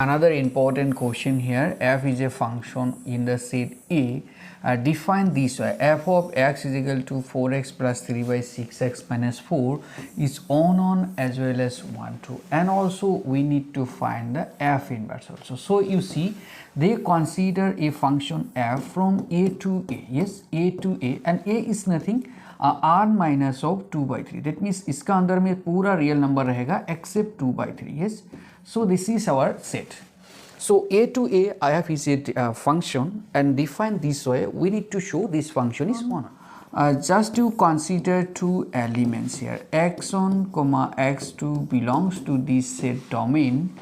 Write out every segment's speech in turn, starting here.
Another important question here, f is a function in the set A. Define this way, f of x is equal to 4x plus 3 by 6x minus 4 is on as well as 1 2, and also we need to find the f inverse also. So you see, they consider a function f from a to a, yes, a to a, and a is nothing r minus of 2 by 3. That means इसका अंदर में पूरा real number रहेगा except 2 by 3. Yes, so this is our set. So a to a if is a function and defined this way, we need to show this function is 1. Just to consider two elements here, x1 comma x2 belongs to this set domain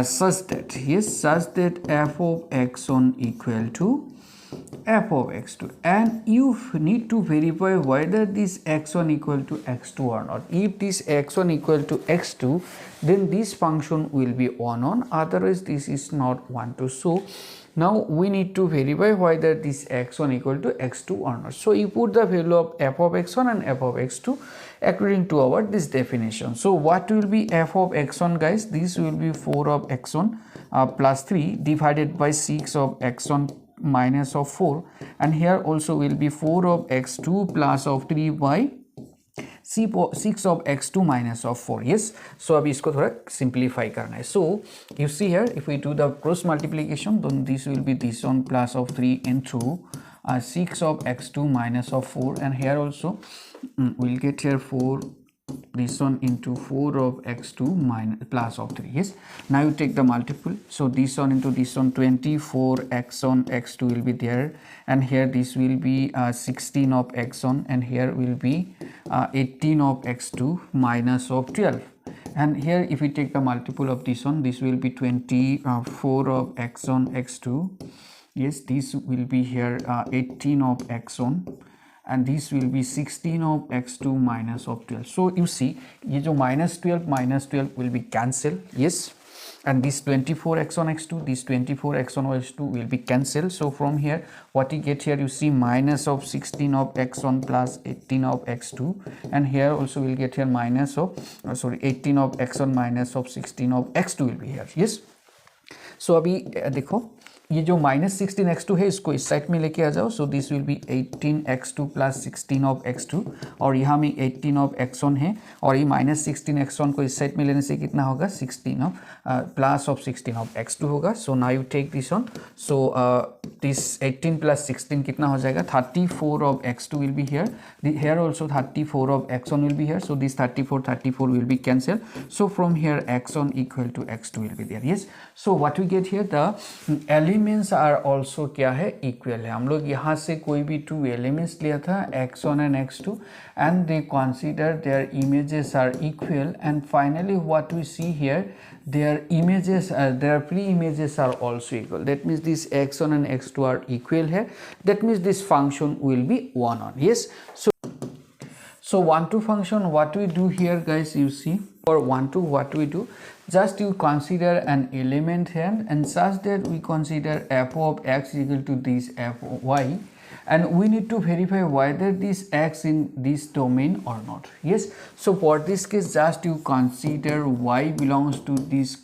such that, yes, such that f of x1 equal to f of x2, and you need to verify whether this x1 equal to x2 or not. If this x1 equal to x2, then this function will be 1 on, otherwise this is not 1 to. So now we need to verify whether this x1 equal to x2 or not. So you put the value of f of x1 and f of x2 according to our this definition. So what will be f of x1, guys? This will be 4 of x1 plus 3 divided by 6 of x1 minus of 4, and here also will be 4 of x2 plus of 3 by 6 of x2 minus of 4. Yes, so अब इसको थोड़ा simplify करना है. So you see here, if we do the cross multiplication, then this will be this one plus of 3 into 6 of x2 minus of 4, and here also we'll get here 4 this one into 4 of x2 minus plus of 3. Yes, now you take the multiple, so this one into this one, 24 x1 x2 will be there, and here this will be 16 of x1, and here will be 18 of x2 minus of 12, and here if we take the multiple of this one, this will be 24 of x1 x2. Yes, this will be here 18 of x1, and this will be 16 of x2 minus of 12. So you see, ये जो minus 12 will be cancelled. Yes, and this 24 x1 x2, this 24 x1 x2 will be cancelled. So from here, what you get here, you see minus of 16 of x1 plus 18 of x2, and here also we'll get here minus of 18 of x1 minus of 16 of x2 will be here. Yes, so अभी देखो, ये जो minus 16 x2 है इसको इस side में लेके आ जाओ. सो this will B 18 x2 plus 16 of x2, और यहाँ में 18 ऑफ x1 है, और ये माइनस 16 x1 को इस साइड में लेने से कितना होगा, 16 of plus of 16 of x2 होगा. So now you take this one. So this 18 plus 16 कितना हो जाएगा, 34 of x2 will be here, here also 34 of x1 will be here. So this 34 will be cancel. So from here x1 equal to x2 will be there. Yes, so what we get here, the elements are also क्या है, equal है. हम लोग यहाँ से कोई भी 2 elements लिया था, x1 and x2, and they consider their images are equal, and finally what we see here, their images, their pre-images are also equal. That means this x1 and x2 are equal here. That means this function will be 1 on. Yes, so 1 2 function, what we do here, guys, you see, for 1 2 what we do, just you consider an element here, and such that we consider f of x is equal to this f of y, and we need to verify whether this x in this domain or not. Yes, so for this case, just you consider y belongs to this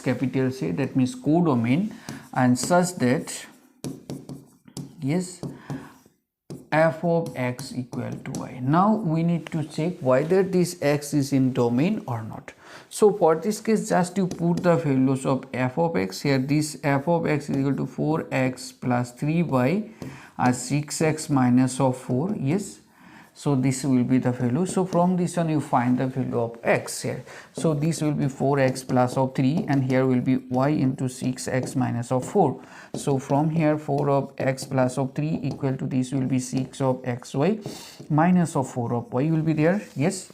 capital C, that means codomain, and such that, yes, f of x equal to y. Now we need to check whether this x is in domain or not. So for this case, just you put the values of f of x here. This f of x is equal to 4x plus 3 by 6x minus of 4. Yes, so this will be the value. So from this one you find the value of x here. So this will be 4x plus of 3, and here will be y into 6x minus of 4. So from here 4 of x plus of 3 equal to this will be 6 of xy minus of 4 of y will be there. Yes,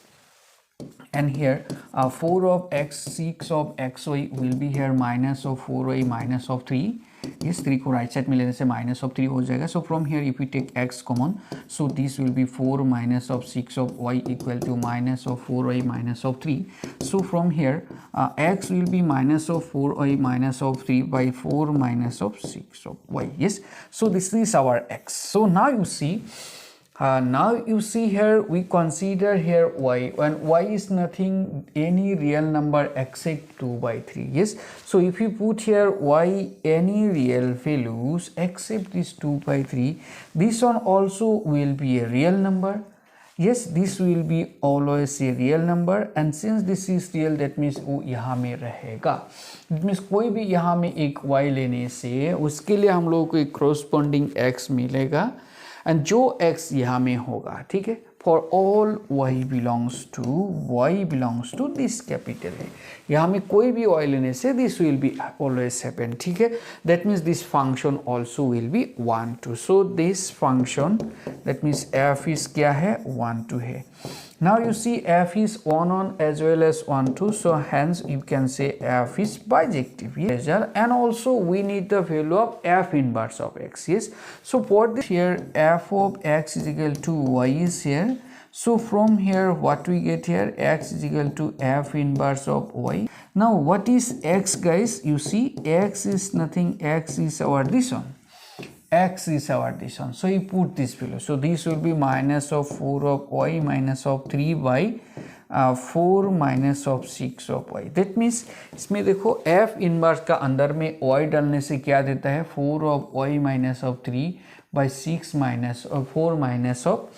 and here 4 of x 6 of xy will be here minus of 4y minus of 3. Yes, 3 को right side में लेने से minus of 3 हो जाएगा. So from here if you take x common, so this will be 4 minus of 6 of y equal to minus of 4y minus of 3. So from here x will be minus of 4y minus of 3 by 4 minus of 6 of y. Yes, so this is our x. So now you see Now you see here, we consider here y, and y is nothing any real number except 2 by 3. Yes, so if you put here y any real values except this 2 by 3, this one also will be a real number. Yes, this will be always a real number, and since this is real, that means वो यहाँ में रहेगा. It means कोई भी यहाँ में एक y लेने से उसके लिए हम लोगों को एक corresponding x मिलेगा, and जो x यहाँ में होगा, ठीक है, for all y belongs to this capital A. यहाँ में कोई भी y लेने से this will be always happen, ठीक है. That means this function also will be 1 2. So this function, that means f is क्या है, 1 2 है. Now you see f is 1 as well as 1 2, so hence you can say f is bijective. Yes, and also we need the value of f inverse of x. Yes, so for this here f of x is equal to y is here. So from here what we get here, x is equal to f inverse of y. Now what is x, guys? You see x is nothing, x is our this one. X is our this one, so you put this value, so this will be minus of 4 of y minus of 3 by 4 minus of 6 of y. That means इसमें देखो f inverse का अंदर में y डालने से क्या देता है, 4 of y minus of 3 by 6 minus of 4 minus of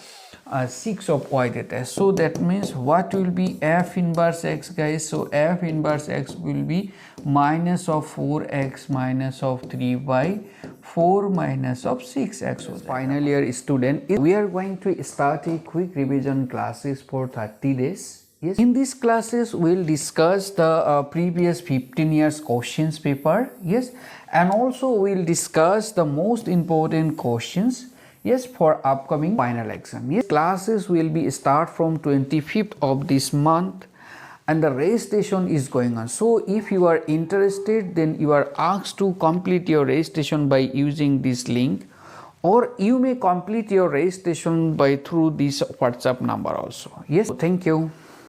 6 of y देता है. So that means what will be f inverse x, guys? So f inverse x will be minus of 4x minus of 3 by 4 minus of 6x. Final year student, we are going to start a quick revision classes for 30 days. Yes, in these classes we will discuss the previous 15 years questions paper. Yes, and also we will discuss the most important questions, yes, for upcoming final exam. Yes, classes will be start from 25th of this month, and the registration is going on. So if you are interested, then you are asked to complete your registration by using this link, or you may complete your registration by through this WhatsApp number also. Yes, thank you.